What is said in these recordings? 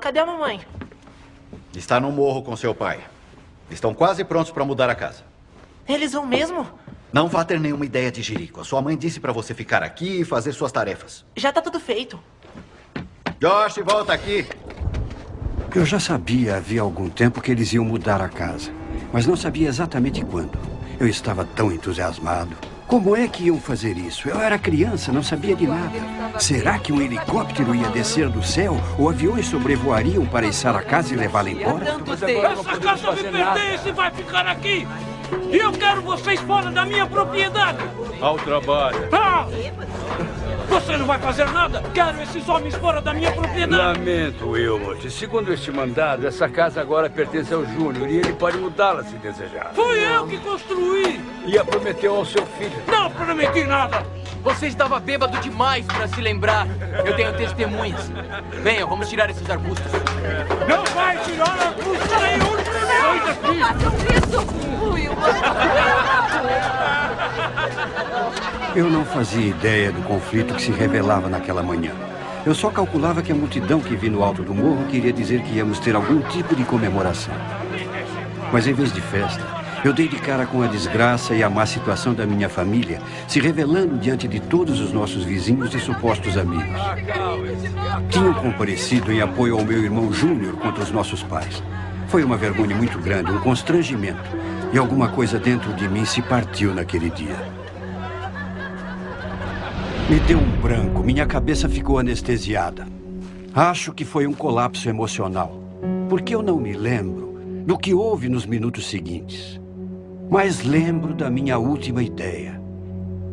Cadê a mamãe? Está no morro com seu pai. Estão quase prontos para mudar a casa. Eles vão mesmo? Não vá ter nenhuma ideia de jirico. A sua mãe disse para você ficar aqui e fazer suas tarefas. Já tá tudo feito. Josh, volta aqui. Eu já sabia havia algum tempo que eles iam mudar a casa, mas não sabia exatamente quando. Eu estava tão entusiasmado. Como é que iam fazer isso? Eu era criança, não sabia de nada. Será que um helicóptero ia descer do céu ou aviões sobrevoariam para içar a casa e levá-la embora? Essa casa me pertence e vai ficar aqui! E eu quero vocês fora da minha propriedade! Ao trabalho. Ah! Você não vai fazer nada! Quero esses homens fora da minha propriedade! Lamento, Wilmot. Segundo este mandado, essa casa agora pertence ao Júnior e ele pode mudá-la se desejar. Fui eu que construí! E a prometeu ao seu filho. Não prometi nada! Você estava bêbado demais para se lembrar. Eu tenho testemunhas. Venham, vamos tirar esses arbustos. Não vai tirar arbusto nenhum de mim! Façam isso! Eu não fazia ideia do conflito que se revelava naquela manhã. Eu só calculava que a multidão que vi no alto do morro queria dizer que íamos ter algum tipo de comemoração. Mas em vez de festa, eu dei de cara com a desgraça e a má situação da minha família, se revelando diante de todos os nossos vizinhos e supostos amigos. Tinham comparecido em apoio ao meu irmão Júnior contra os nossos pais. Foi uma vergonha muito grande, um constrangimento. E alguma coisa dentro de mim se partiu naquele dia. Me deu um branco, minha cabeça ficou anestesiada. Acho que foi um colapso emocional, porque eu não me lembro do que houve nos minutos seguintes. Mas lembro da minha última ideia.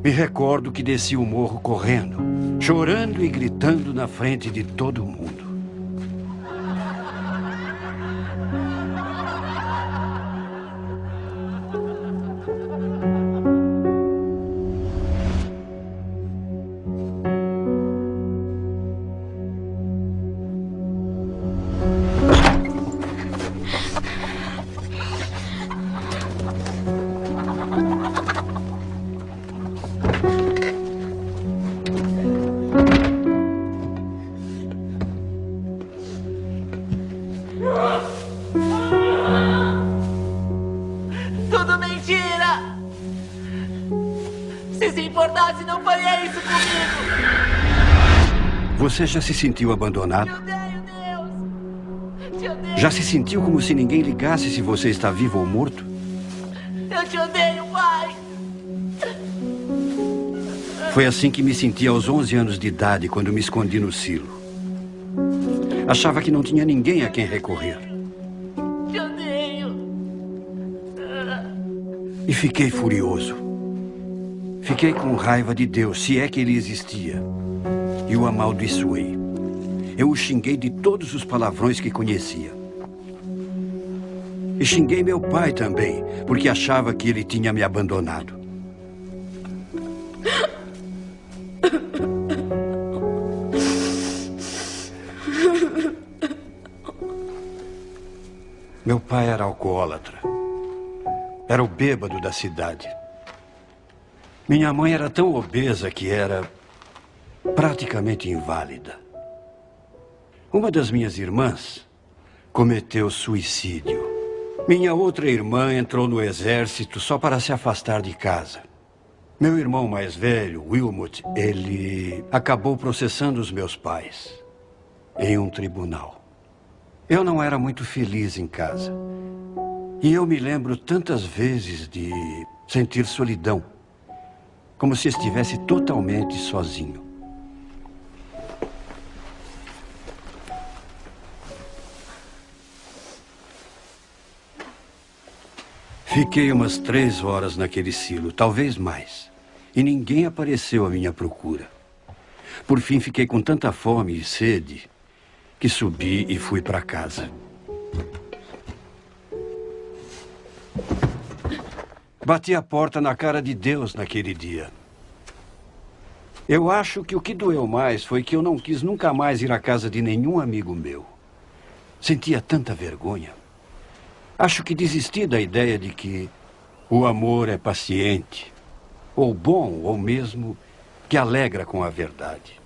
Me recordo que desci o morro correndo, chorando e gritando na frente de todo mundo. Tudo mentira! Se importasse, não faria isso comigo! Você já se sentiu abandonado? Te odeio, Deus! Te odeio! Já se sentiu como se ninguém ligasse se você está vivo ou morto? Eu te odeio, pai! Foi assim que me senti aos 11 anos de idade, quando me escondi no silo. Achava que não tinha ninguém a quem recorrer. Te odeio! E fiquei furioso. Fiquei com raiva de Deus, se é que ele existia. E o amaldiçoei. Eu o xinguei de todos os palavrões que conhecia. E xinguei meu pai também, porque achava que ele tinha me abandonado. Meu pai era alcoólatra. Era o bêbado da cidade. Minha mãe era tão obesa que era praticamente inválida. Uma das minhas irmãs cometeu suicídio. Minha outra irmã entrou no exército só para se afastar de casa. Meu irmão mais velho, Wilmot, ele acabou processando os meus pais em um tribunal. Eu não era muito feliz em casa. E eu me lembro tantas vezes de sentir solidão, como se estivesse totalmente sozinho. Fiquei umas 3 horas naquele silo, talvez mais. E ninguém apareceu à minha procura. Por fim, fiquei com tanta fome e sede que subi e fui para casa. Bati a porta na cara de Deus naquele dia. Eu acho que o que doeu mais foi que eu não quis nunca mais ir à casa de nenhum amigo meu. Sentia tanta vergonha. Acho que desisti da ideia de que o amor é paciente, ou bom, ou mesmo que alegra com a verdade.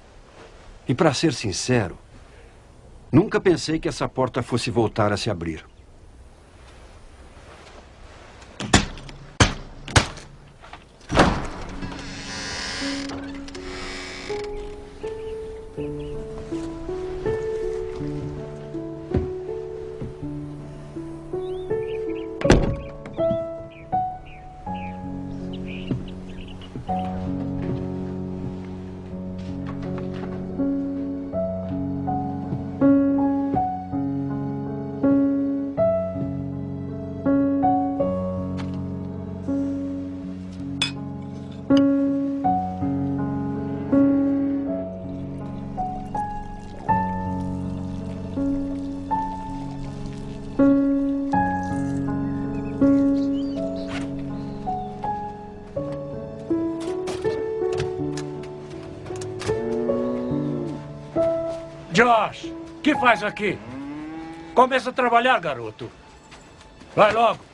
E para ser sincero, Nunca pensei que essa porta fosse voltar a se abrir. Josh, o que faz aqui? Começa a trabalhar, garoto. Vai logo.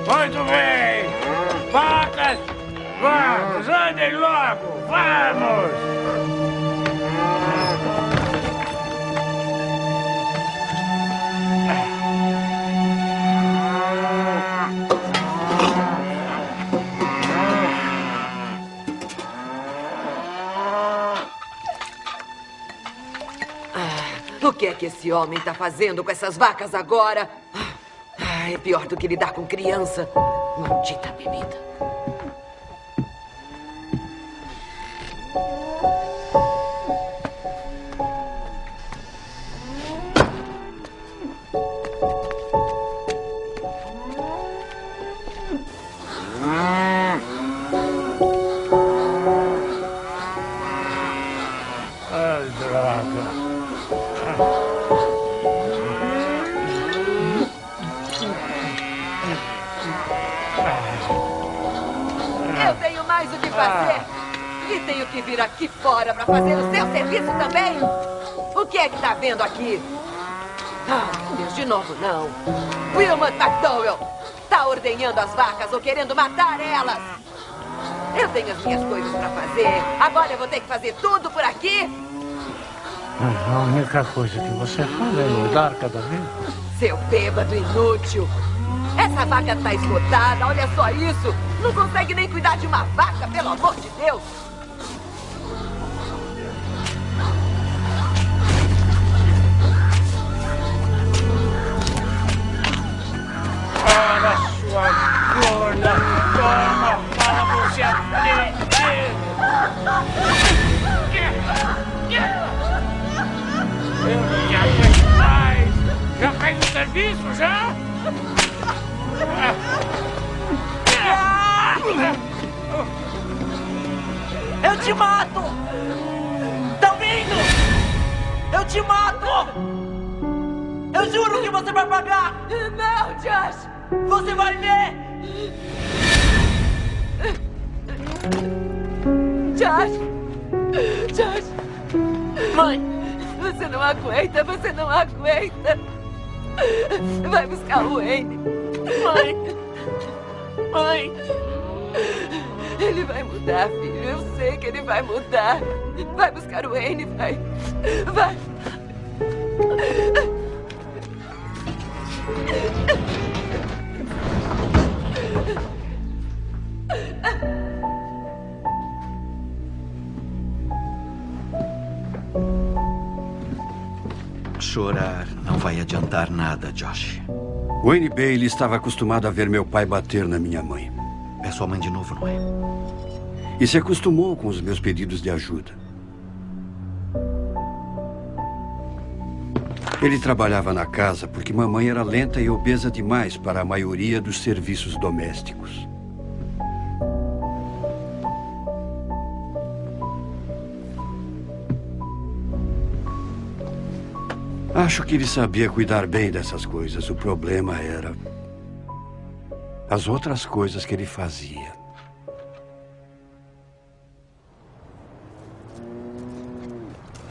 Muito bem! Vacas! Vamos, andem logo! Vamos! O que é que esse homem está fazendo com essas vacas agora? É pior do que lidar com criança. Maldita bebida. Ai, droga. Eu tenho mais o que fazer. E tenho que vir aqui fora para fazer o seu serviço também. O que é que tá vendo aqui? Ah, meu Deus, de novo não. Wilmot McDowell tá ordenhando as vacas ou querendo matar elas. Eu tenho as minhas coisas para fazer. Agora eu vou ter que fazer tudo por aqui. A única coisa que você faz é mudar cada vez. Seu bêbado inútil. Essa vaca tá esgotada, olha só isso. Não consegue nem cuidar de uma vaca, pelo amor de Deus. Ora, sua gorda, toma, fala você Eu já fiz mais. Já fez o serviço, já? Eu te mato! Tá ouvindo? Eu te mato! Eu juro que você vai pagar! Não, Josh! Você vai ver! Josh! Josh! Mãe! Você não aguenta, você não aguenta! Vai buscar o Wayne! Mãe! Mãe! Ele vai mudar, filho. Eu sei que ele vai mudar. Vai buscar o Wayne, vai. Vai. Chorar não vai adiantar nada, Josh. Wayne Bailey estava acostumado a ver meu pai bater na minha mãe. É sua mãe de novo, não é? E se acostumou com os meus pedidos de ajuda. Ele trabalhava na casa porque mamãe era lenta e obesa demais para a maioria dos serviços domésticos. Acho que ele sabia cuidar bem dessas coisas. O problema era as outras coisas que ele fazia.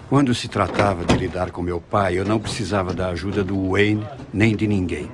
Quando se tratava de lidar com meu pai, eu não precisava da ajuda do Wayne nem de ninguém.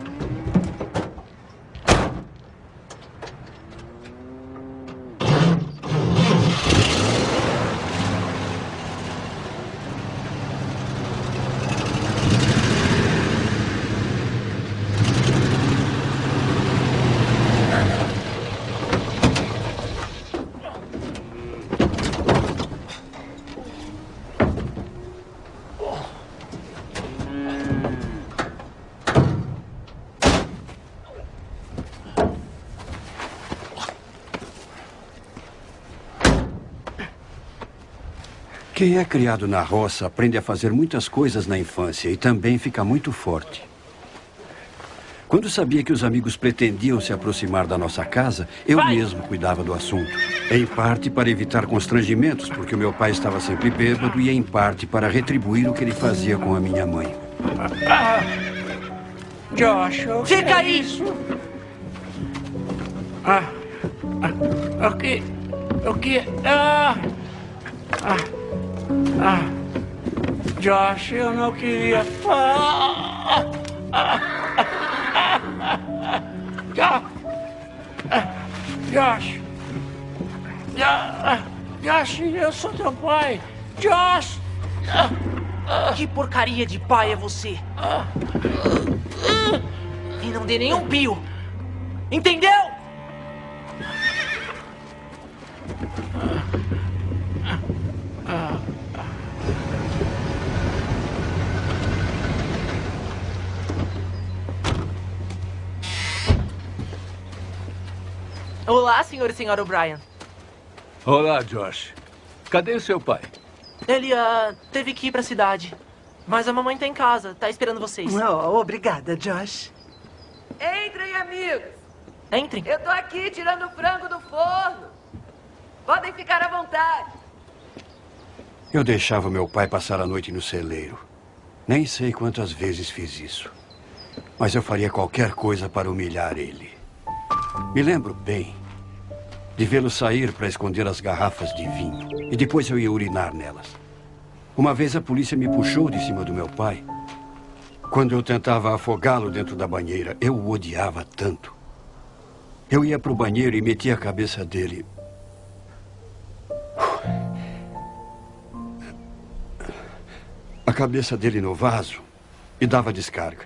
Quem é criado na roça aprende a fazer muitas coisas na infância e também fica muito forte. Quando sabia que os amigos pretendiam se aproximar da nossa casa, eu mesmo cuidava do assunto. Em parte para evitar constrangimentos, porque o meu pai estava sempre bêbado, e em parte para retribuir o que ele fazia com a minha mãe. Josh, Fica aí! Isso? O que? Josh, eu não queria. Josh, eu sou teu pai. Josh! Que porcaria de pai é você? E não dê nenhum pio. Entendeu? Olá, senhor e senhora O'Brien. Olá, Josh. Cadê o seu pai? Ele, teve que ir pra cidade. Mas a mamãe tá em casa, tá esperando vocês. Oh, obrigada, Josh. Entrem, amigos. Entrem. Eu tô aqui tirando o frango do forno. Podem ficar à vontade. Eu deixava meu pai passar a noite no celeiro. Nem sei quantas vezes fiz isso. Mas eu faria qualquer coisa para humilhar ele. Me lembro bem de vê-lo sair para esconder as garrafas de vinho. E depois eu ia urinar nelas. Uma vez a polícia me puxou de cima do meu pai. Quando eu tentava afogá-lo dentro da banheira, eu o odiava tanto. Eu ia para o banheiro e metia a cabeça dele. A cabeça dele no vaso e dava descarga.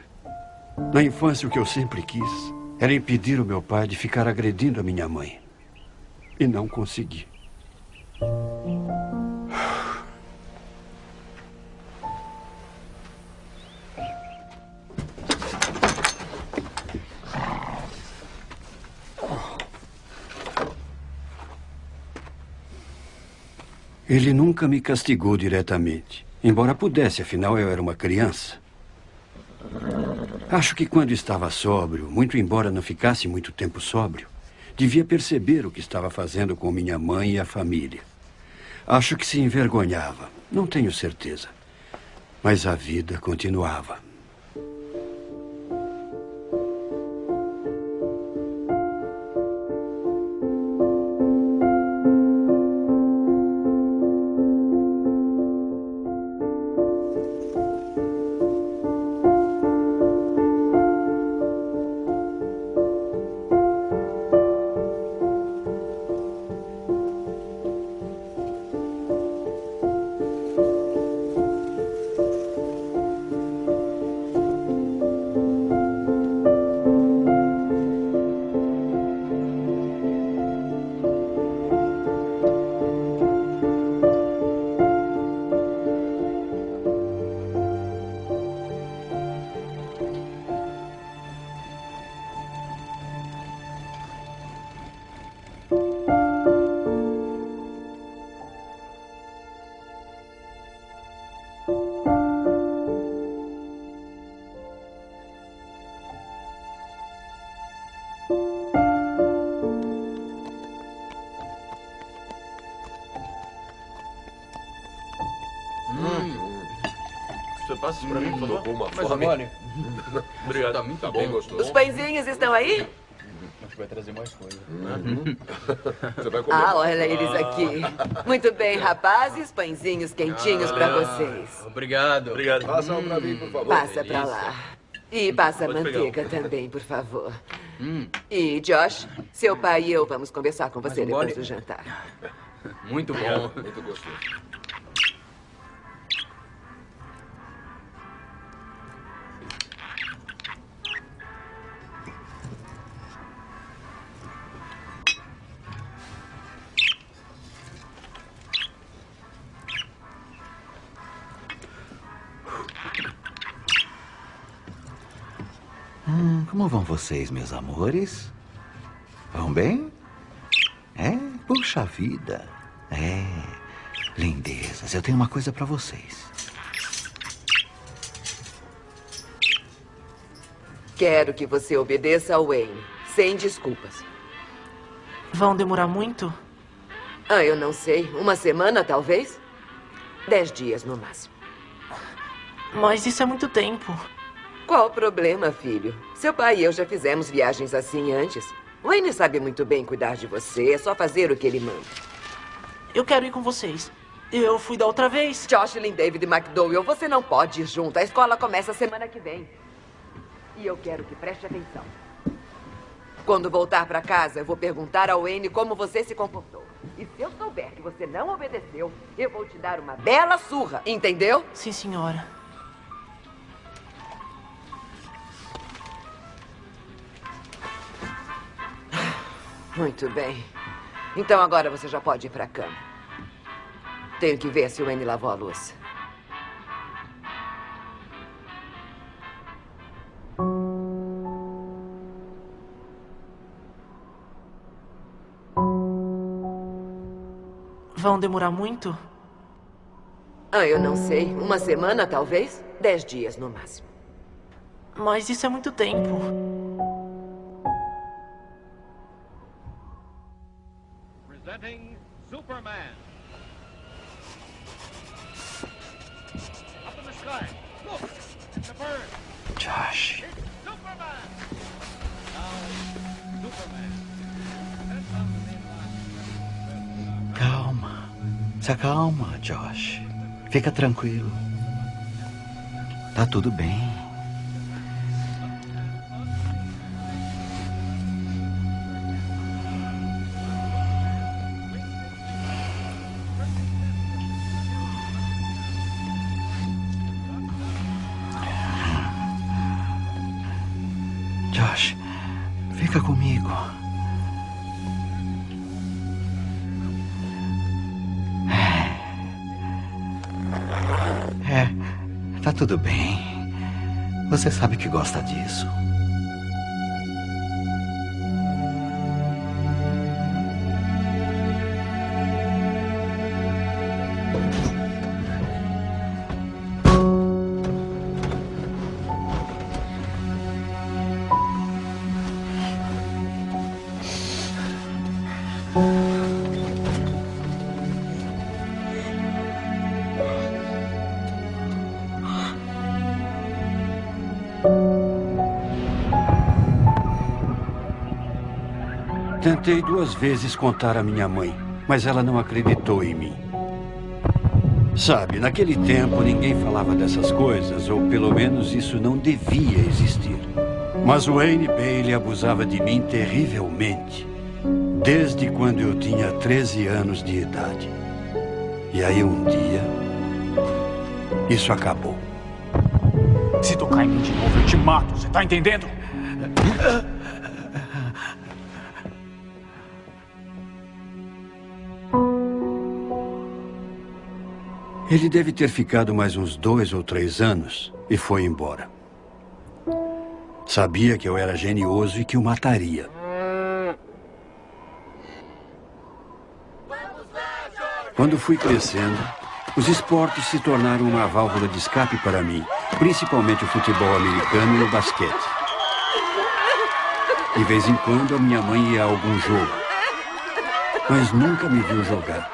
Na infância, o que eu sempre quis era impedir o meu pai de ficar agredindo a minha mãe. E não consegui. Ele nunca me castigou diretamente, embora pudesse, afinal eu era uma criança. Acho que quando estava sóbrio, muito embora não ficasse muito tempo sóbrio, devia perceber o que estava fazendo com minha mãe e a família. Acho que se envergonhava, não tenho certeza. Mas a vida continuava. Você passa isso pra mim, por favor? Uma Mais fome. mole? Obrigado. Tá muito Bem bom. gostoso. Os pãezinhos estão aí? Acho que vai trazer mais coisa. Você vai comer. Ah, olha eles aqui. Muito bem, rapazes. Pãezinhos quentinhos pra vocês. Obrigado. Obrigado. Passa um pra mim, por favor. Passa pra lá. E passa a Pode pegar. manteiga também, por favor. E, Josh, seu pai e eu vamos conversar com você Mais um depois gole? do jantar. Muito bom. Muito gostoso. Como vão vocês, meus amores? Vão bem? É? Puxa vida. É. Lindezas, eu tenho uma coisa pra vocês. Quero que você obedeça ao Wayne, sem desculpas. Vão demorar muito? Ah, eu não sei. Uma semana, talvez? 10 dias, no máximo. Mas isso é muito tempo. Qual o problema, filho? Seu pai e eu já fizemos viagens assim antes. Wayne sabe muito bem cuidar de você. É só fazer o que ele manda. Eu quero ir com vocês. Eu fui da outra vez. Jocelyn David McDowell, você não pode ir junto. A escola começa semana que vem. E eu quero que preste atenção. Quando voltar pra casa, eu vou perguntar ao Wayne como você se comportou. E se eu souber que você não obedeceu, eu vou te dar uma bela surra. Entendeu? Sim, senhora. Muito bem. Então agora você já pode ir pra cama. Tenho que ver se o Wayne lavou a louça. Vão demorar muito? Ah, eu não sei. Uma semana, talvez? 10 dias, no máximo. Mas isso é muito tempo. Presenting Superman. Up in the sky. Look, it's a bird. Josh. It's Superman. Now, Superman. And some Calma. Se acalma, Josh. Fica tranquilo. Tá tudo bem. Josh, fica comigo. Tá tudo bem. Você sabe que gosta disso. Tentei 2 vezes contar à minha mãe, mas ela não acreditou em mim. Sabe, naquele tempo ninguém falava dessas coisas, ou pelo menos isso não devia existir. Mas o Wayne Bailey abusava de mim terrivelmente, desde quando eu tinha 13 anos de idade. E aí um dia, isso acabou. Se tocar em mim de novo, eu te mato. Você tá entendendo? Ele deve ter ficado mais uns 2 ou 3 anos e foi embora. Sabia que eu era genioso e que o mataria. Quando fui crescendo, os esportes se tornaram uma válvula de escape para mim, principalmente o futebol americano e o basquete. De vez em quando, a minha mãe ia a algum jogo, mas nunca me viu jogar.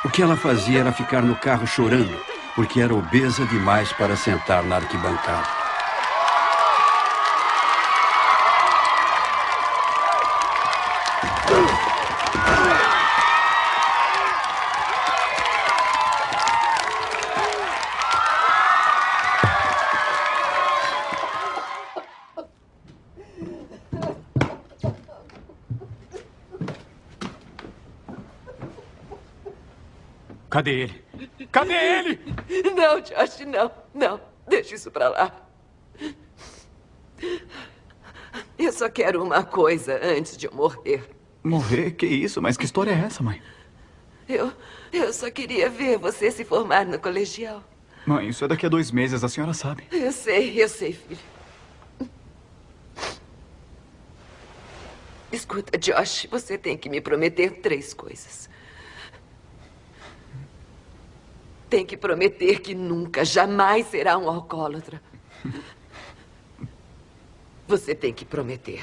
O que ela fazia era ficar no carro chorando, porque era obesa demais para sentar na arquibancada. Cadê ele? Cadê ele? Não, Josh, não. Não. Deixa isso pra lá. Eu só quero uma coisa antes de eu morrer. Morrer? Que isso? Mas que história é essa, mãe? Eu só queria ver você se formar no colegial. Mãe, isso é daqui a 2 meses, a senhora sabe. Eu sei, filho. Escuta, Josh, você tem que me prometer 3 coisas. Tem que prometer que nunca, jamais será um alcoólatra. Você tem que prometer.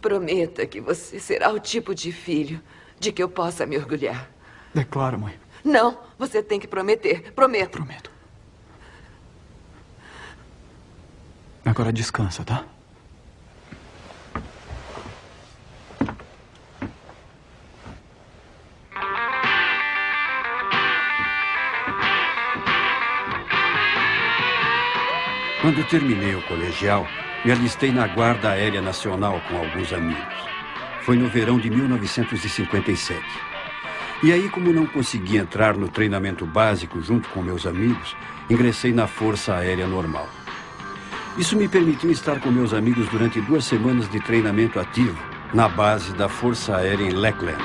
Prometa que você será o tipo de filho de que eu possa me orgulhar. É claro, mãe. Não, você tem que prometer. Prometo. Prometo. Agora descansa, tá? Quando terminei o colegial, me alistei na Guarda Aérea Nacional com alguns amigos. Foi no verão de 1957. E aí, como não consegui entrar no treinamento básico junto com meus amigos, ingressei na Força Aérea Normal. Isso me permitiu estar com meus amigos durante 2 semanas de treinamento ativo na base da Força Aérea em Lackland.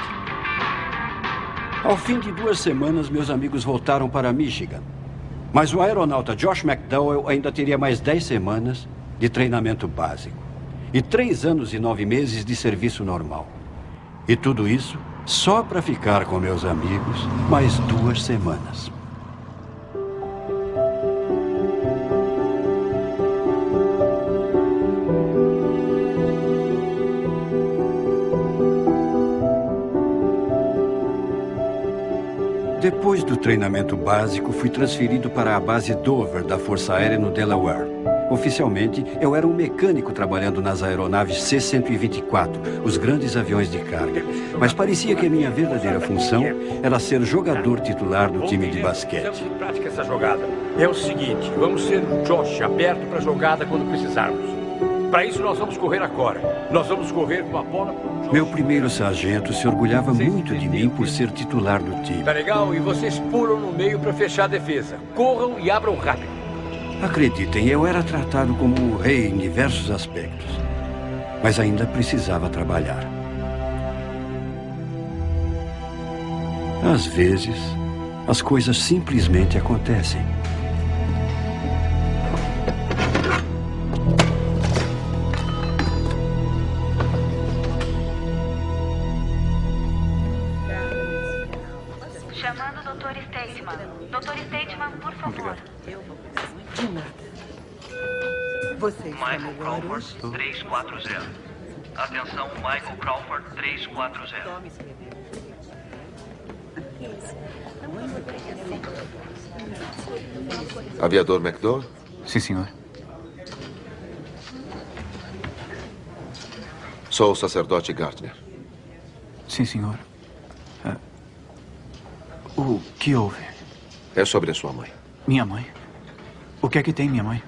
Ao fim de 2 semanas, meus amigos voltaram para Michigan. Mas o aeronauta Josh McDowell ainda teria mais 10 semanas de treinamento básico e 3 anos e 9 meses de serviço normal. E tudo isso só para ficar com meus amigos mais 2 semanas. Depois do treinamento básico, fui transferido para a base Dover da Força Aérea no Delaware. Oficialmente, eu era um mecânico trabalhando nas aeronaves C-124, os grandes aviões de carga. Mas parecia que a minha verdadeira função era ser jogador titular do time de basquete. Estamos em prática essa jogada. É o seguinte, vamos ser o Josh aberto para a jogada quando precisarmos. Para isso, nós vamos correr agora. Nós vamos correr com a bola pro Josh. Meu primeiro sargento se orgulhava muito de mim por ser titular do time. Tá legal? E vocês pulam no meio para fechar a defesa. Corram e abram rápido. Acreditem, eu era tratado como um rei em diversos aspectos. Mas ainda precisava trabalhar. Às vezes, as coisas simplesmente acontecem. Chamando o Dr. Stateman. Dr. Stateman, por favor. De nada. Você está Michael melhor Crawford, hoje? 340. Atenção, Michael Crawford, 340. Aviador McDowell? Sim, senhor. Sou o sacerdote Gardner. Sim, senhor. O que houve? É sobre a sua mãe. Minha mãe? O que é que tem, minha mãe?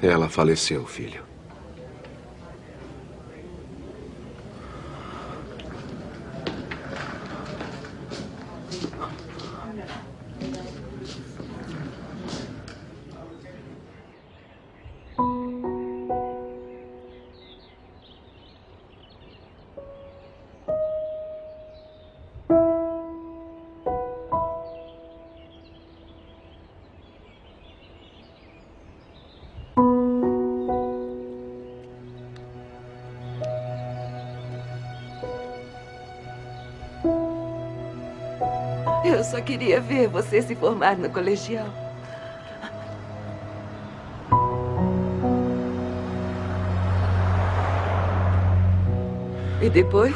Ela faleceu, filho. Eu só queria ver você se formar no colegial. E depois,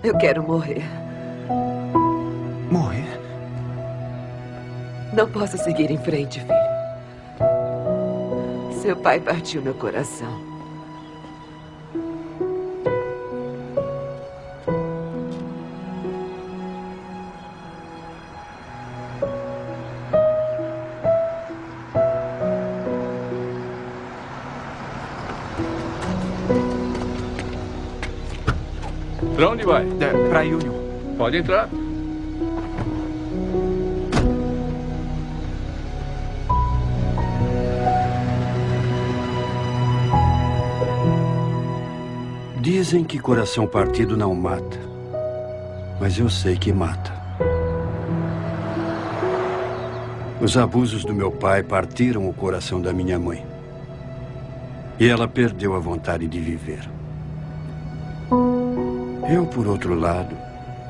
Eu quero morrer. Morrer? Não posso seguir em frente, filho. Seu pai partiu meu coração. Pra onde vai? Pra Union. Pode entrar. Dizem que coração partido não mata, mas eu sei que mata. Os abusos do meu pai partiram o coração da minha mãe. E ela perdeu a vontade de viver. Eu, por outro lado,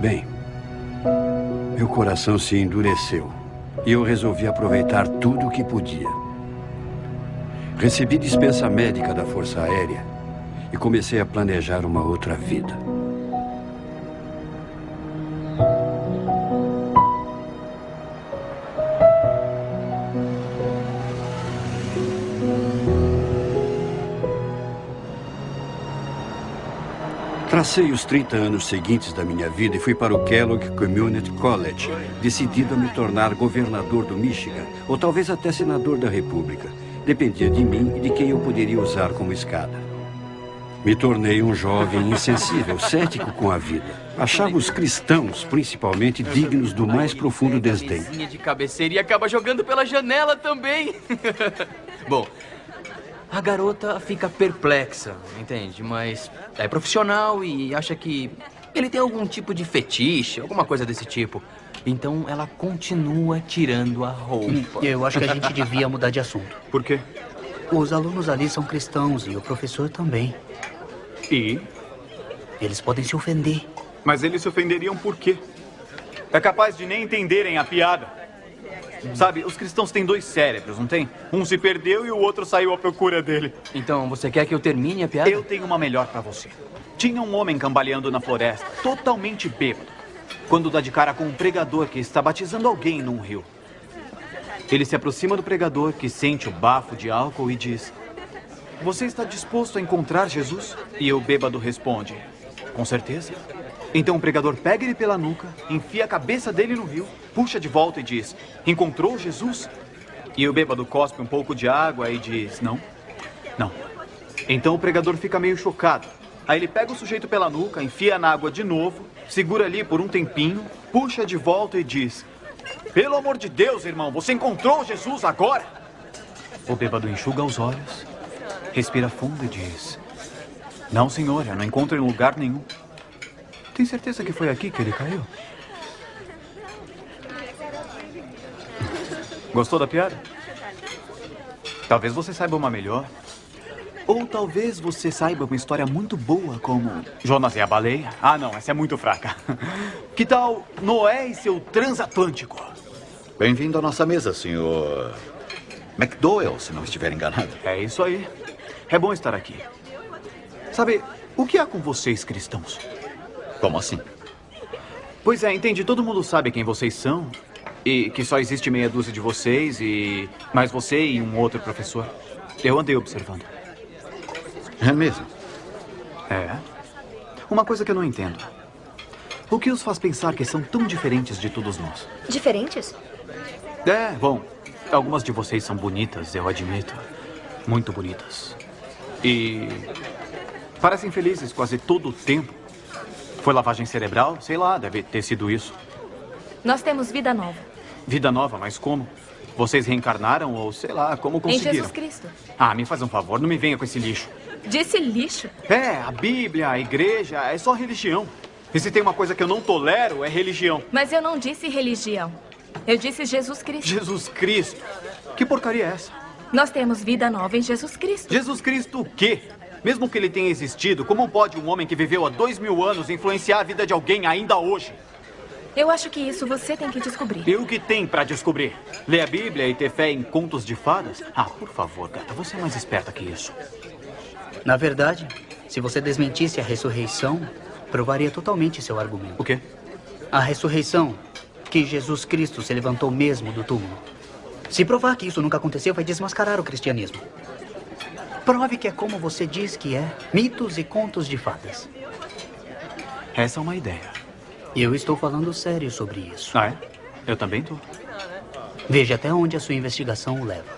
bem, meu coração se endureceu e eu resolvi aproveitar tudo o que podia. Recebi dispensa médica da Força Aérea e comecei a planejar uma outra vida. Tracei os 30 anos seguintes da minha vida e fui para o Kellogg Community College, decidido a me tornar governador do Michigan, ou talvez até senador da República. Dependia de mim e de quem eu poderia usar como escada. Me tornei um jovem insensível, cético com a vida. Achava os cristãos, principalmente, dignos do mais profundo desdém. De cabeceira e acaba jogando pela janela também. Bom, a garota fica perplexa, entende? Mas é profissional e acha que ele tem algum tipo de fetiche, alguma coisa desse tipo. Então ela continua tirando a roupa. Eu acho que a gente devia mudar de assunto. Por quê? Os alunos ali são cristãos e o professor também. E? Eles podem se ofender. Mas eles se ofenderiam por quê? É capaz de nem entenderem a piada. Sabe, os cristãos têm dois cérebros, não tem? Um se perdeu e o outro saiu à procura dele. Então, você quer que eu termine a piada? Eu tenho uma melhor pra você. Tinha um homem cambaleando na floresta, totalmente bêbado, quando dá de cara com um pregador que está batizando alguém num rio. Ele se aproxima do pregador, que sente o bafo de álcool e diz: "Você está disposto a encontrar Jesus?" E o bêbado responde: "Com certeza." Então o pregador pega ele pela nuca, enfia a cabeça dele no rio, puxa de volta e diz: "Encontrou Jesus?" E o bêbado cospe um pouco de água e diz: "Não, não." Então o pregador fica meio chocado. Aí ele pega o sujeito pela nuca, enfia na água de novo, segura ali por um tempinho, puxa de volta e diz: "Pelo amor de Deus, irmão, você encontrou Jesus agora?" O bêbado enxuga os olhos, respira fundo e diz: "Não, senhor, eu não encontro em lugar nenhum." Tem certeza que foi aqui que ele caiu? Gostou da piada? Talvez você saiba uma melhor. Ou talvez você saiba uma história muito boa como Jonas e a baleia. Ah, não, essa é muito fraca. Que tal Noé e seu transatlântico? Bem-vindo à nossa mesa, senhor McDowell, se não estiver enganado. É isso aí. É bom estar aqui. Sabe, o que há com vocês, cristãos? Como assim? Pois é, entende, todo mundo sabe quem vocês são. E que só existe meia dúzia de vocês e mais você e um outro professor. Eu andei observando. É mesmo? É. Uma coisa que eu não entendo. O que os faz pensar que são tão diferentes de todos nós? Diferentes? É, bom, algumas de vocês são bonitas, eu admito. Muito bonitas. E parecem felizes quase todo o tempo. Foi lavagem cerebral? Sei lá, deve ter sido isso. Nós temos vida nova. Vida nova, mas como? Vocês reencarnaram ou sei lá, como conseguiram? Em Jesus Cristo. Ah, me faz um favor, não me venha com esse lixo. Disse lixo? É, a Bíblia, a igreja, é só religião. E se tem uma coisa que eu não tolero, é religião. Mas eu não disse religião. Eu disse Jesus Cristo. Jesus Cristo? Que porcaria é essa? Nós temos vida nova em Jesus Cristo. Jesus Cristo o quê? Mesmo que ele tenha existido, como pode um homem que viveu há 2000 anos influenciar a vida de alguém ainda hoje? Eu acho que isso você tem que descobrir. E o que tem pra descobrir? Ler a Bíblia e ter fé em contos de fadas? Ah, por favor, gata, você é mais esperta que isso. Na verdade, se você desmentisse a ressurreição, provaria totalmente seu argumento. O quê? A ressurreição, que Jesus Cristo se levantou mesmo do túmulo. Se provar que isso nunca aconteceu, vai desmascarar o cristianismo. Prove que é como você diz que é, mitos e contos de fadas. Essa é uma ideia. Eu estou falando sério sobre isso. Ah, é? Eu também tô. Veja até onde a sua investigação o leva.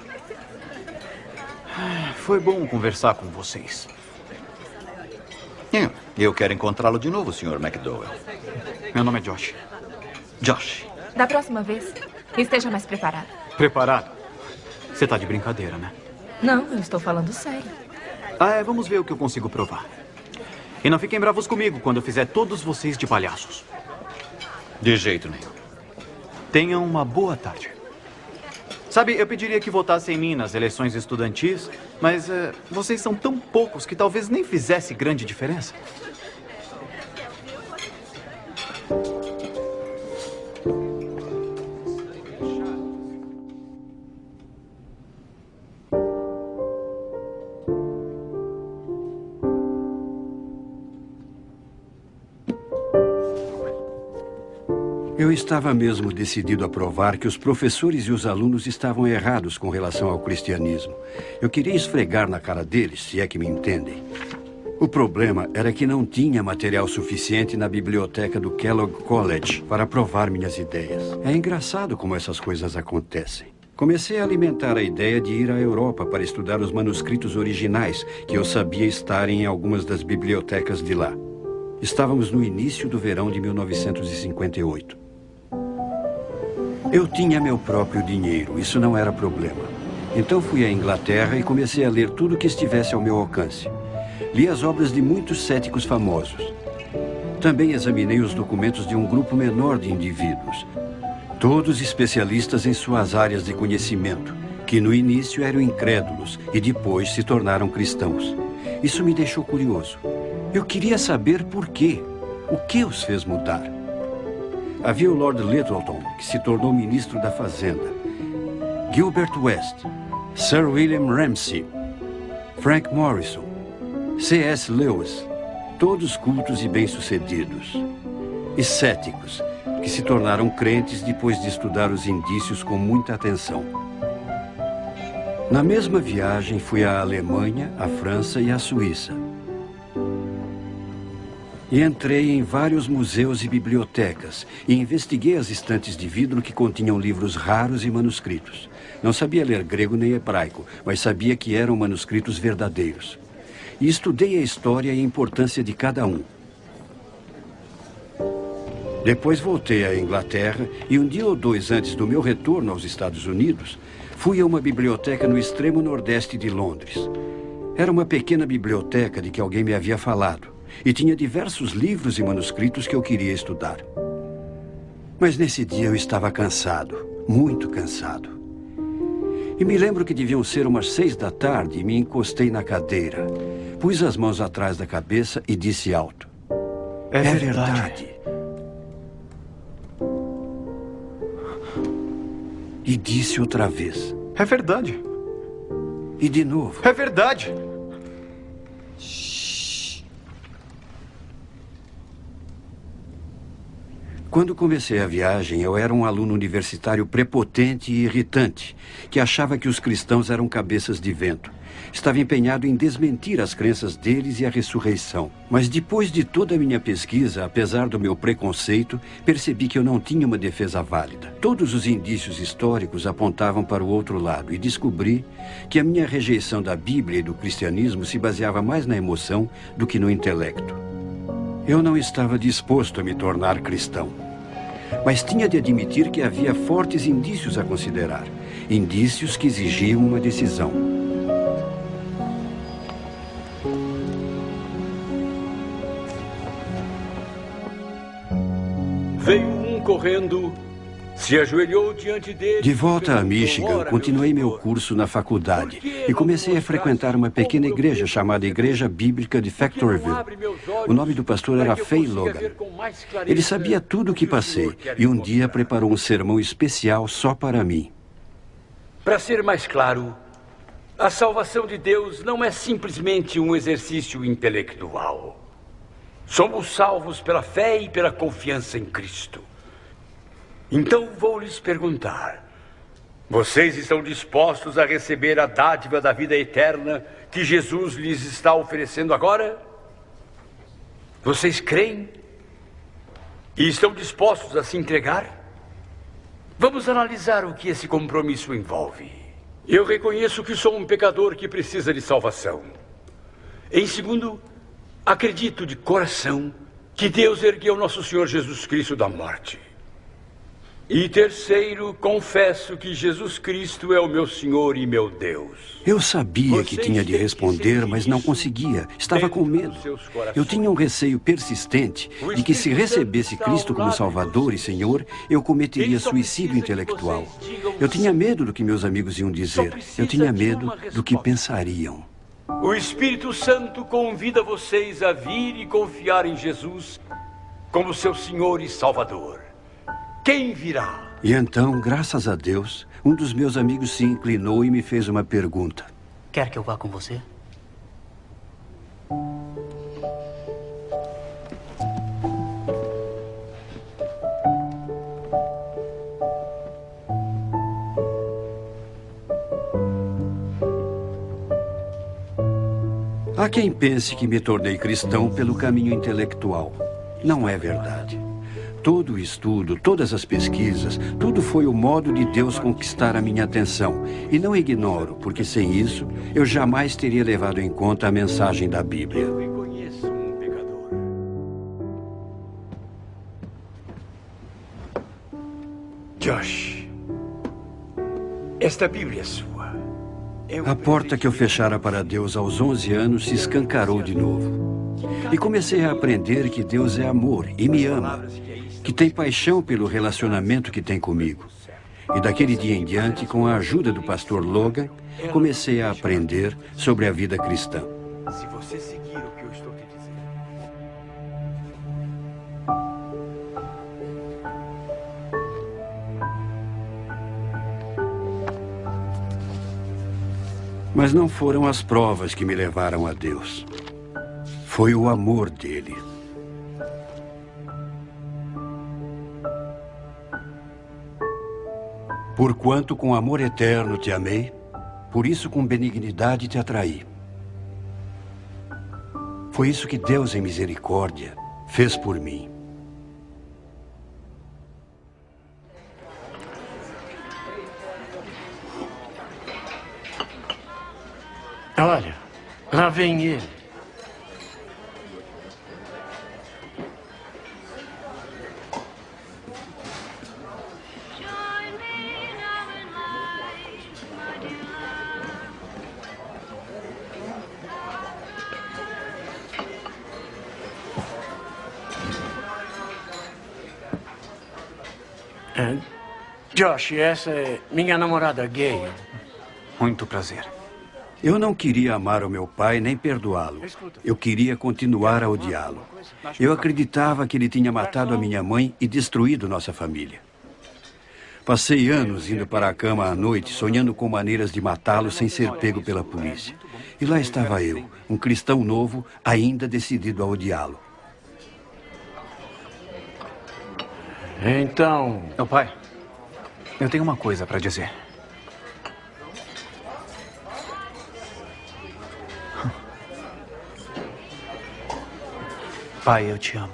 Foi bom conversar com vocês. Eu quero encontrá-lo de novo, Sr. McDowell. Meu nome é Josh. Josh. Da próxima vez, esteja mais preparado. Preparado? Você tá de brincadeira, né? Não, eu estou falando sério. Vamos ver o que eu consigo provar. E não fiquem bravos comigo quando eu fizer todos vocês de palhaços. De jeito nenhum. Tenham uma boa tarde. Sabe, eu pediria que votassem em mim nas eleições estudantis, mas vocês são tão poucos que talvez nem fizesse grande diferença. Eu estava mesmo decidido a provar que os professores e os alunos estavam errados com relação ao cristianismo. Eu queria esfregar na cara deles, se é que me entendem. O problema era que não tinha material suficiente na biblioteca do Kellogg College para provar minhas ideias. É engraçado como essas coisas acontecem. Comecei a alimentar a ideia de ir à Europa para estudar os manuscritos originais que eu sabia estarem em algumas das bibliotecas de lá. Estávamos no início do verão de 1958. Eu tinha meu próprio dinheiro, isso não era problema. Então fui à Inglaterra e comecei a ler tudo que estivesse ao meu alcance. Li as obras de muitos céticos famosos. Também examinei os documentos de um grupo menor de indivíduos, todos especialistas em suas áreas de conhecimento, que no início eram incrédulos e depois se tornaram cristãos. Isso me deixou curioso. Eu queria saber por quê. O que os fez mudar? Havia o Lord Lyttelton, que se tornou ministro da Fazenda, Gilbert West, Sir William Ramsay, Frank Morrison, C.S. Lewis, todos cultos e bem-sucedidos. E céticos, que se tornaram crentes depois de estudar os indícios com muita atenção. Na mesma viagem, fui à Alemanha, à França e à Suíça. E entrei em vários museus e bibliotecas e investiguei as estantes de vidro que continham livros raros e manuscritos. Não sabia ler grego nem hebraico, mas sabia que eram manuscritos verdadeiros. E estudei a história e a importância de cada um. Depois voltei à Inglaterra e um dia ou dois antes do meu retorno aos Estados Unidos, fui a uma biblioteca no extremo nordeste de Londres. Era uma pequena biblioteca de que alguém me havia falado. E tinha diversos livros e manuscritos que eu queria estudar. Mas nesse dia eu estava cansado, muito cansado. E me lembro que deviam ser umas 6 da tarde e me encostei na cadeira. Pus as mãos atrás da cabeça e disse alto: É verdade. E disse outra vez: É verdade. E de novo: É verdade. Quando comecei a viagem, eu era um aluno universitário prepotente e irritante, que achava que os cristãos eram cabeças de vento. Estava empenhado em desmentir as crenças deles e a ressurreição. Mas depois de toda a minha pesquisa, apesar do meu preconceito, percebi que eu não tinha uma defesa válida. Todos os indícios históricos apontavam para o outro lado e descobri que a minha rejeição da Bíblia e do cristianismo se baseava mais na emoção do que no intelecto. Eu não estava disposto a me tornar cristão. Mas tinha de admitir que havia fortes indícios a considerar. Indícios que exigiam uma decisão. Veio um correndo, se ajoelhou diante dele... De volta a Michigan, continuei meu curso na faculdade e comecei a frequentar uma pequena igreja chamada Igreja Bíblica de Factorville. O nome do pastor era Fay Logan. Ele sabia tudo o que passei e um dia preparou um sermão especial só para mim. Para ser mais claro, a salvação de Deus não é simplesmente um exercício intelectual. Somos salvos pela fé e pela confiança em Cristo. Então vou lhes perguntar: vocês estão dispostos a receber a dádiva da vida eterna que Jesus lhes está oferecendo agora? Vocês creem? E estão dispostos a se entregar? Vamos analisar o que esse compromisso envolve. Eu reconheço que sou um pecador que precisa de salvação. Em segundo, acredito de coração que Deus ergueu nosso Senhor Jesus Cristo da morte. E terceiro, confesso que Jesus Cristo é o meu Senhor e meu Deus. Eu sabia que tinha de responder, mas não conseguia. Estava com medo. Eu tinha um receio persistente de que, se recebesse Cristo como Salvador e Senhor, eu cometeria suicídio intelectual. Eu tinha medo do que meus amigos iam dizer. Eu tinha medo do que pensariam. O Espírito Santo convida vocês a vir e confiar em Jesus como seu Senhor e Salvador. Quem virá? E então, graças a Deus, um dos meus amigos se inclinou e me fez uma pergunta. Quer que eu vá com você? Há quem pense que me tornei cristão pelo caminho intelectual. Não é verdade. Todo o estudo, todas as pesquisas, tudo foi o modo de Deus conquistar a minha atenção. E não ignoro, porque sem isso, eu jamais teria levado em conta a mensagem da Bíblia. Eu reconheço um pecador. Josh, esta Bíblia é sua. A porta que eu fechara para Deus aos 11 anos se escancarou de novo. E comecei a aprender que Deus é amor e me ama, que tem paixão pelo relacionamento que tem comigo. E daquele dia em diante, com a ajuda do pastor Logan, comecei a aprender sobre a vida cristã. Se você seguir o que eu estou te dizendo. Mas não foram as provas que me levaram a Deus. Foi o amor dele. Porquanto com amor eterno te amei, por isso com benignidade te atraí. Foi isso que Deus, em misericórdia, fez por mim. Olha, lá vem ele. Josh, essa é minha namorada gay. Muito prazer. Eu não queria amar o meu pai nem perdoá-lo. Eu queria continuar a odiá-lo. Eu acreditava que ele tinha matado a minha mãe e destruído nossa família. Passei anos indo para a cama à noite, sonhando com maneiras de matá-lo sem ser pego pela polícia. E lá estava eu, um cristão novo, ainda decidido a odiá-lo. Então... Meu pai, eu tenho uma coisa para dizer. Pai, eu te amo.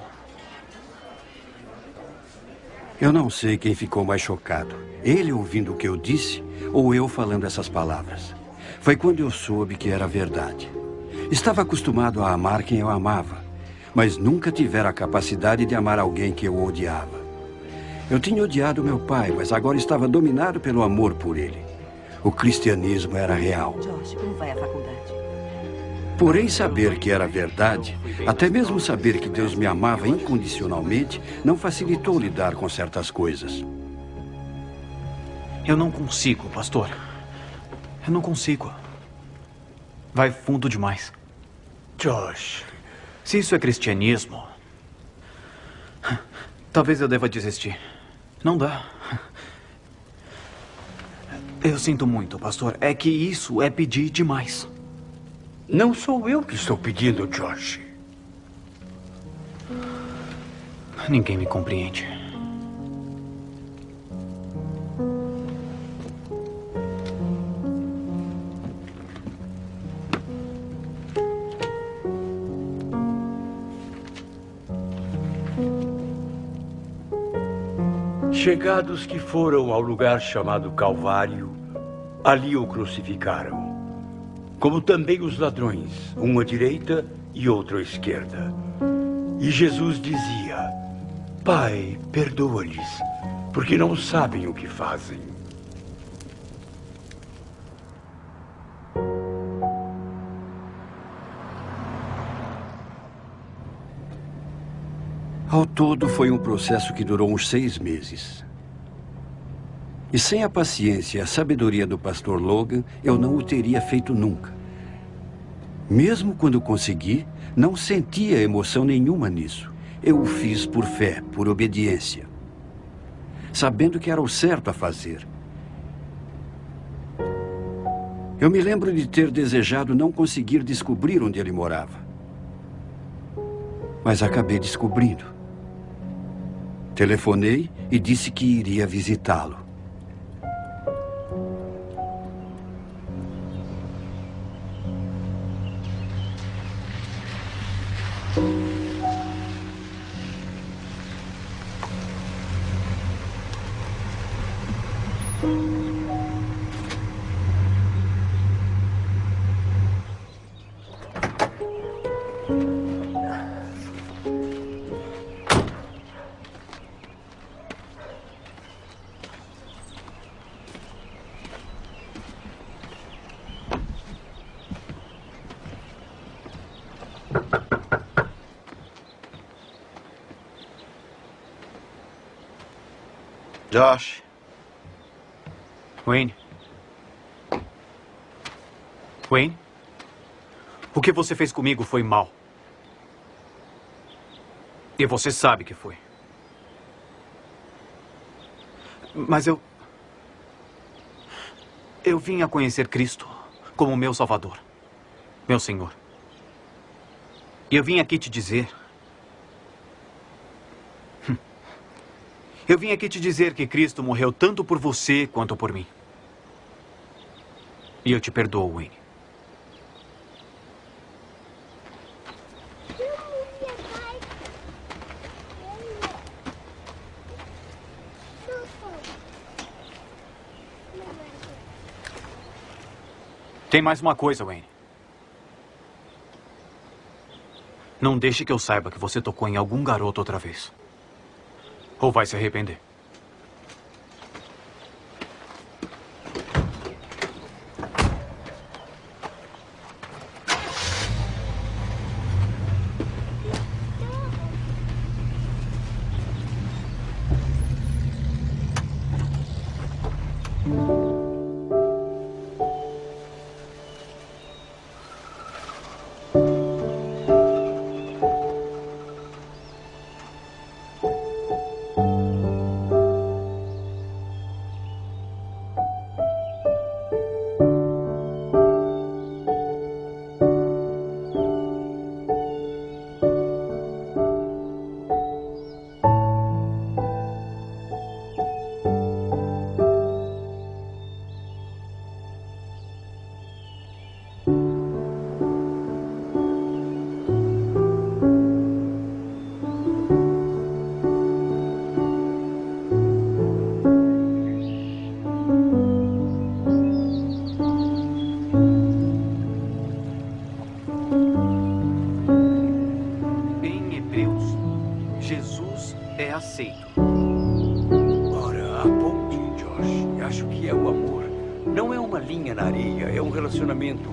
Eu não sei quem ficou mais chocado. Ele ouvindo o que eu disse ou eu falando essas palavras. Foi quando eu soube que era verdade. Estava acostumado a amar quem eu amava, mas nunca tivera a capacidade de amar alguém que eu odiava. Eu tinha odiado meu pai, mas agora estava dominado pelo amor por ele. O cristianismo era real. Josh, como vai a faculdade? Porém, saber que era verdade, até mesmo saber que Deus me amava incondicionalmente, não facilitou lidar com certas coisas. Eu não consigo, pastor. Eu não consigo. Vai fundo demais. Josh, se isso é cristianismo, talvez eu deva desistir. Não dá. Eu sinto muito, pastor. É que isso é pedir demais. Não sou eu que estou pedindo, Josh. Ninguém me compreende. Chegados que foram ao lugar chamado Calvário, ali o crucificaram, como também os ladrões, um à direita e outro à esquerda. E Jesus dizia: Pai, perdoa-lhes, porque não sabem o que fazem. Ao todo, foi um processo que durou uns 6 meses. E sem a paciência e a sabedoria do pastor Logan, eu não o teria feito nunca. Mesmo quando consegui, não sentia emoção nenhuma nisso. Eu o fiz por fé, por obediência, sabendo que era o certo a fazer. Eu me lembro de ter desejado não conseguir descobrir onde ele morava. Mas acabei descobrindo. Telefonei e disse que iria visitá-lo. Josh. Wayne. Wayne? O que você fez comigo foi mal. E você sabe que foi. Mas eu vim a conhecer Cristo como meu Salvador, meu Senhor. E eu vim aqui te dizer... Eu vim aqui te dizer que Cristo morreu tanto por você quanto por mim. E eu te perdoo, Wayne. Tem mais uma coisa, Wayne. Não deixe que eu saiba que você tocou em algum garoto outra vez. Ou vai se arrepender.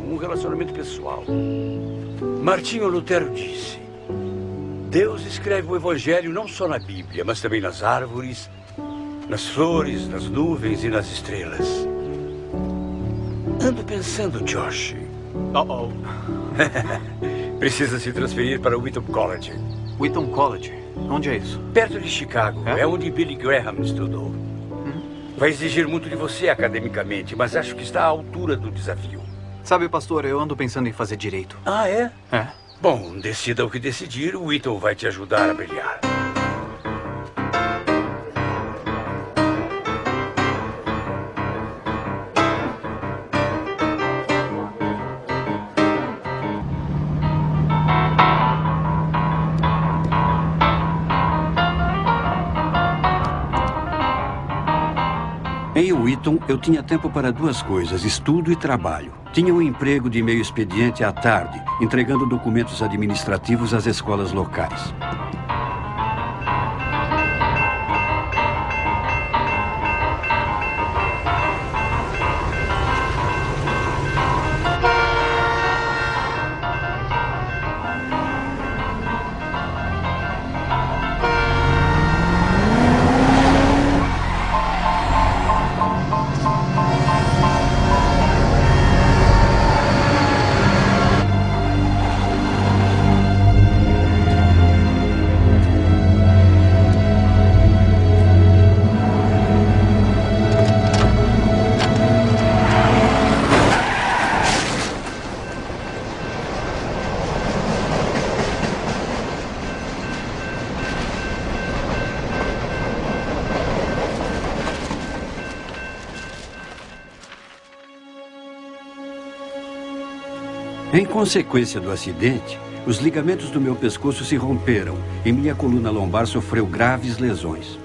Um relacionamento pessoal. Martinho Lutero disse: Deus escreve o Evangelho não só na Bíblia, mas também nas árvores, nas flores, nas nuvens e nas estrelas. Ando pensando, Josh. Precisa se transferir para o Wheaton College. Wheaton College? Onde é isso? Perto de Chicago. É onde Billy Graham estudou. Vai exigir muito de você academicamente, mas acho que está à altura do desafio. Sabe, pastor, eu ando pensando em fazer direito. Ah, é? É. Bom, decida o que decidir, o Wheaton vai te ajudar a brilhar. Em Wheaton, eu tinha tempo para duas coisas, estudo e trabalho. Tinha um emprego de meio expediente à tarde, entregando documentos administrativos às escolas locais. Em consequência do acidente, os ligamentos do meu pescoço se romperam e minha coluna lombar sofreu graves lesões.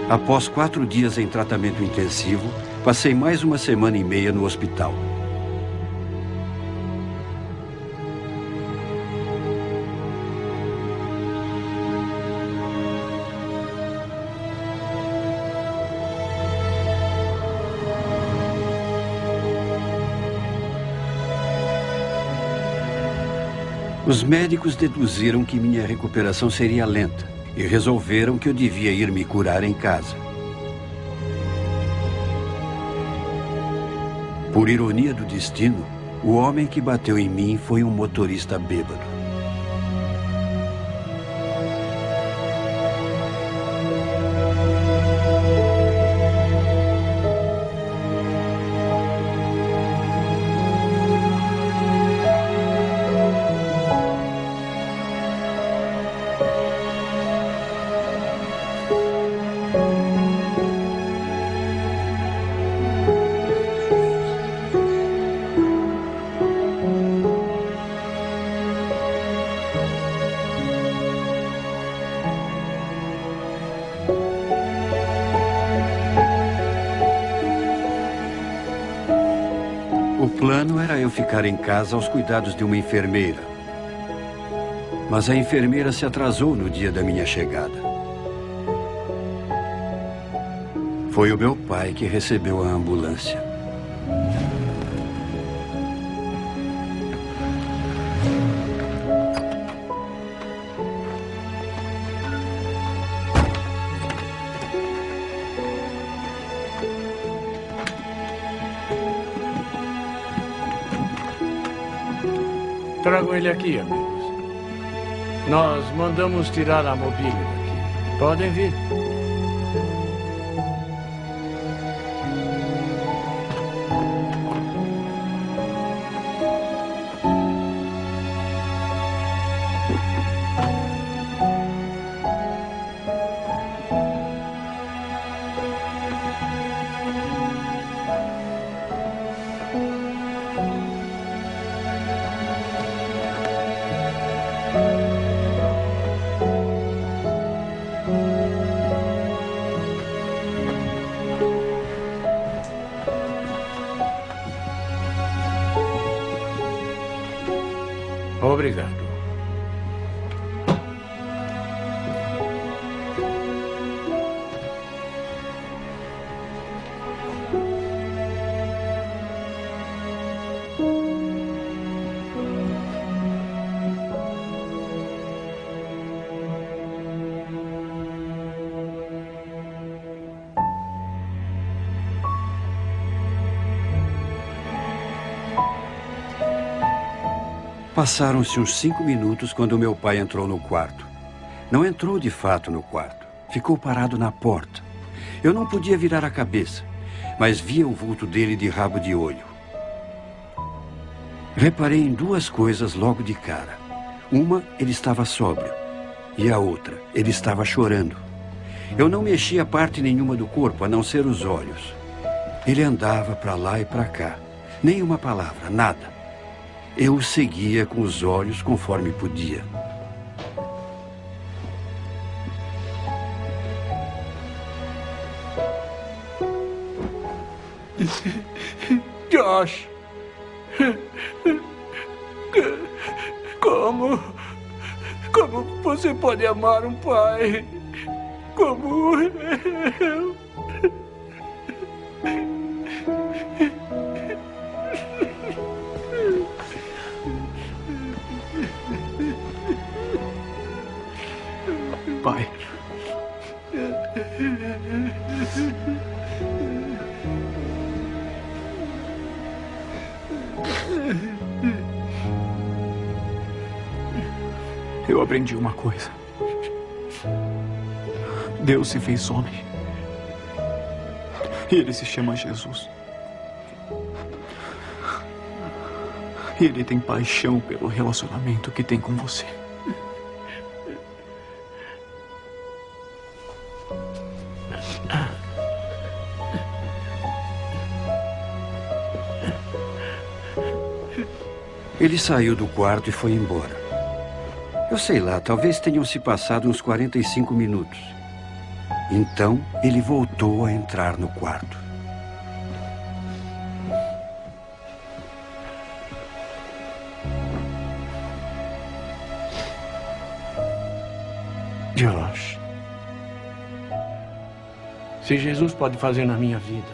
Após 4 dias em tratamento intensivo, passei mais 1 semana e meia no hospital. Os médicos deduziram que minha recuperação seria lenta e resolveram que eu devia ir me curar em casa. Por ironia do destino, o homem que bateu em mim foi um motorista bêbado. O plano era eu ficar em casa aos cuidados de uma enfermeira. Mas a enfermeira se atrasou no dia da minha chegada. Foi o meu pai que recebeu a ambulância. Trago ele aqui, amigos. Nós mandamos tirar a mobília daqui. Podem vir. Obrigado. Passaram-se uns 5 minutos quando meu pai entrou no quarto. Não entrou de fato no quarto. Ficou parado na porta. Eu não podia virar a cabeça, mas via o vulto dele de rabo de olho. Reparei em 2 coisas logo de cara. Uma, ele estava sóbrio. E a outra, ele estava chorando. Eu não mexia parte nenhuma do corpo, a não ser os olhos. Ele andava para lá e para cá. Nem uma palavra, nada. Eu o seguia com os olhos conforme podia. Josh. Como você pode amar um pai como eu? Pai. Eu aprendi uma coisa. Deus se fez homem. E ele se chama Jesus. E ele tem paixão pelo relacionamento que tem com você. Ele saiu do quarto e foi embora. Eu sei lá, talvez tenham se passado uns 45 minutos. Então, ele voltou a entrar no quarto. Josh, se Jesus pode fazer na minha vida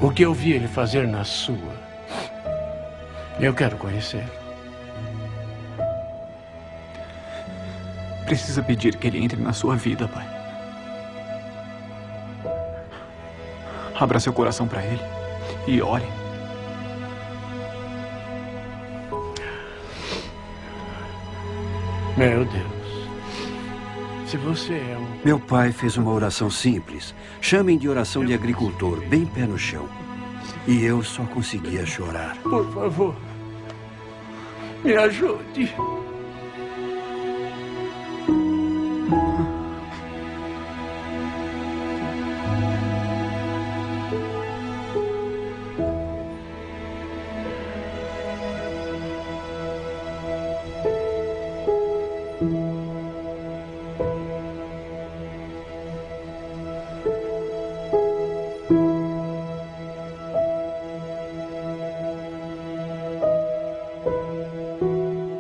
o que eu vi ele fazer na sua, eu quero conhecer. Precisa pedir que ele entre na sua vida, pai. Abra seu coração para ele e ore. Meu Deus. Se você é um... Meu pai fez uma oração simples. Chamem de oração de agricultor, bem pé no chão. E eu só conseguia chorar. Por favor, me ajude.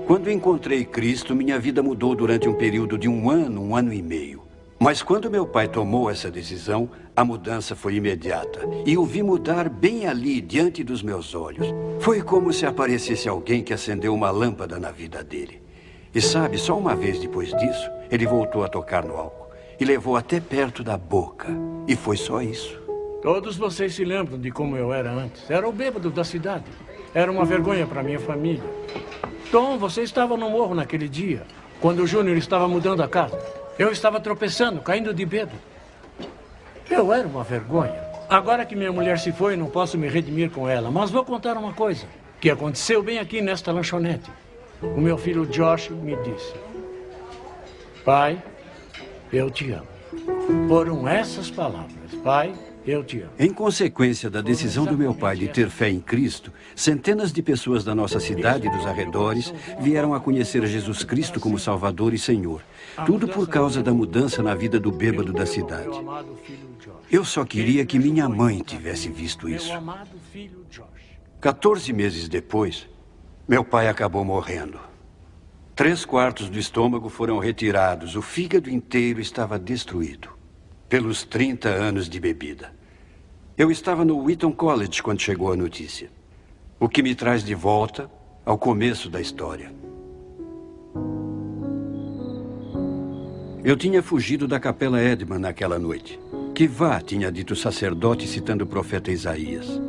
Quando encontrei Cristo, minha vida mudou durante um período de um ano e meio. Mas quando meu pai tomou essa decisão, a mudança foi imediata. E o vi mudar bem ali, diante dos meus olhos. Foi como se aparecesse alguém que acendeu uma lâmpada na vida dele. E sabe, só uma vez depois disso, ele voltou a tocar no álcool. E levou até perto da boca. E foi só isso. Todos vocês se lembram de como eu era antes. Era o bêbado da cidade. Era uma vergonha para minha família. Tom, você estava no morro naquele dia, quando o Júnior estava mudando a casa. Eu estava tropeçando, caindo de bêbado. Eu era uma vergonha. Agora que minha mulher se foi, não posso me redimir com ela. Mas vou contar uma coisa que aconteceu bem aqui nesta lanchonete. O meu filho Josh me disse: pai, eu te amo. Foram essas palavras: pai, eu te amo. Em consequência da decisão do meu pai de ter fé em Cristo, centenas de pessoas da nossa cidade e dos arredores vieram a conhecer Jesus Cristo como Salvador e Senhor. Tudo por causa da mudança na vida do bêbado da cidade. Eu só queria que minha mãe tivesse visto isso. 14 meses depois, meu pai acabou morrendo. 3/4 do estômago foram retirados, o fígado inteiro estava destruído. Pelos 30 anos de bebida. Eu estava no Wheaton College quando chegou a notícia. O que me traz de volta ao começo da história. Eu tinha fugido da Capela Edman naquela noite. Que vá, tinha dito o sacerdote citando o profeta Isaías.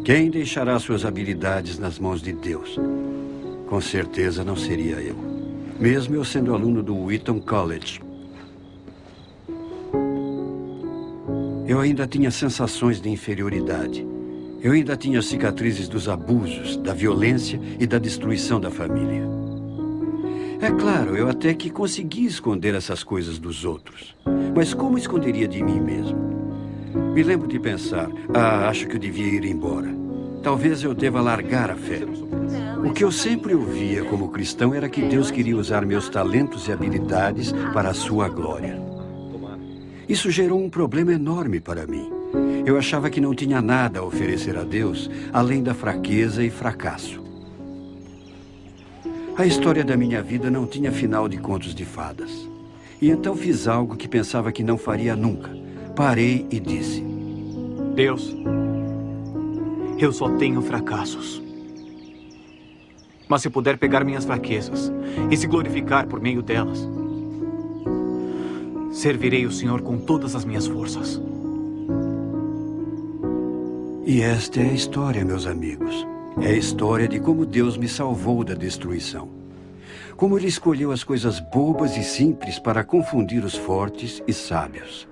Quem deixará suas habilidades nas mãos de Deus? Com certeza não seria eu. Mesmo eu sendo aluno do Wheaton College. Eu ainda tinha sensações de inferioridade. Eu ainda tinha cicatrizes dos abusos, da violência e da destruição da família. É claro, eu até que consegui esconder essas coisas dos outros. Mas como esconderia de mim mesmo? Me lembro de pensar, acho que eu devia ir embora. Talvez eu deva largar a fé. O que eu sempre ouvia como cristão era que Deus queria usar meus talentos e habilidades para a sua glória. Isso gerou um problema enorme para mim. Eu achava que não tinha nada a oferecer a Deus, além da fraqueza e fracasso. A história da minha vida não tinha final de contos de fadas. E então fiz algo que pensava que não faria nunca. Parei e disse: Deus, eu só tenho fracassos. Mas se puder pegar minhas fraquezas e se glorificar por meio delas, servirei o Senhor com todas as minhas forças. E esta é a história, meus amigos. É a história de como Deus me salvou da destruição. Como Ele escolheu as coisas bobas e simples para confundir os fortes e sábios.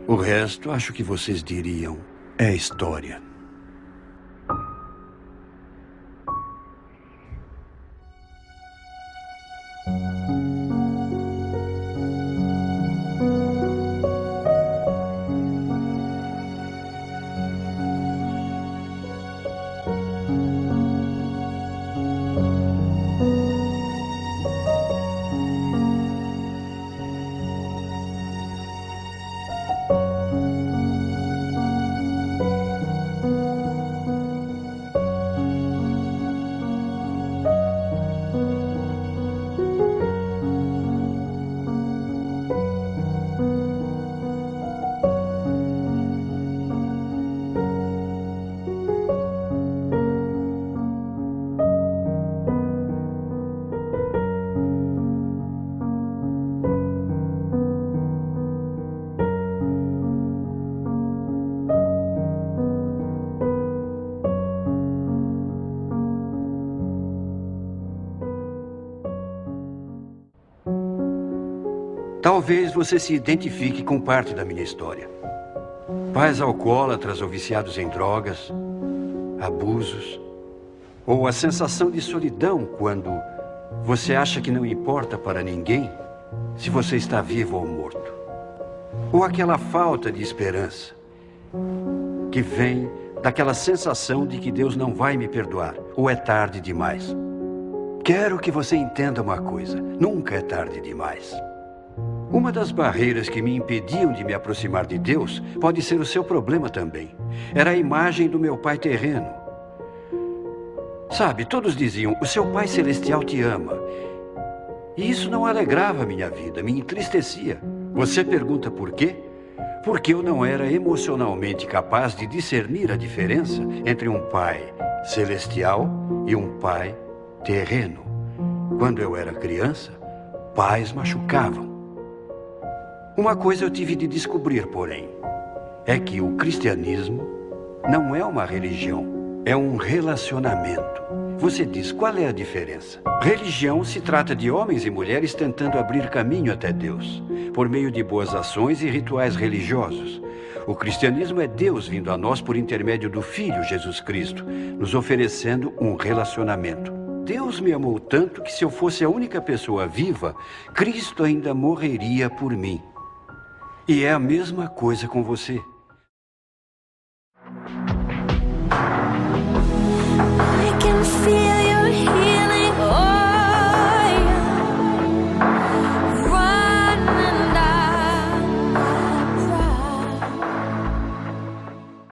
O resto, acho que vocês diriam, é história. Talvez você se identifique com parte da minha história. Pais alcoólatras ou viciados em drogas, abusos, ou a sensação de solidão quando você acha que não importa para ninguém se você está vivo ou morto. Ou aquela falta de esperança que vem daquela sensação de que Deus não vai me perdoar, ou é tarde demais. Quero que você entenda uma coisa: nunca é tarde demais. Uma das barreiras que me impediam de me aproximar de Deus pode ser o seu problema também. Era a imagem do meu pai terreno. Sabe, todos diziam: o seu pai celestial te ama. E isso não alegrava minha vida, me entristecia. Você pergunta por quê? Porque eu não era emocionalmente capaz de discernir a diferença entre um pai celestial e um pai terreno. Quando eu era criança, pais machucavam. Uma coisa eu tive de descobrir, porém, é que o cristianismo não é uma religião, é um relacionamento. Você diz, qual é a diferença? Religião se trata de homens e mulheres tentando abrir caminho até Deus, por meio de boas ações e rituais religiosos. O cristianismo é Deus vindo a nós por intermédio do Filho Jesus Cristo, nos oferecendo um relacionamento. Deus me amou tanto que se eu fosse a única pessoa viva, Cristo ainda morreria por mim. E é a mesma coisa com você.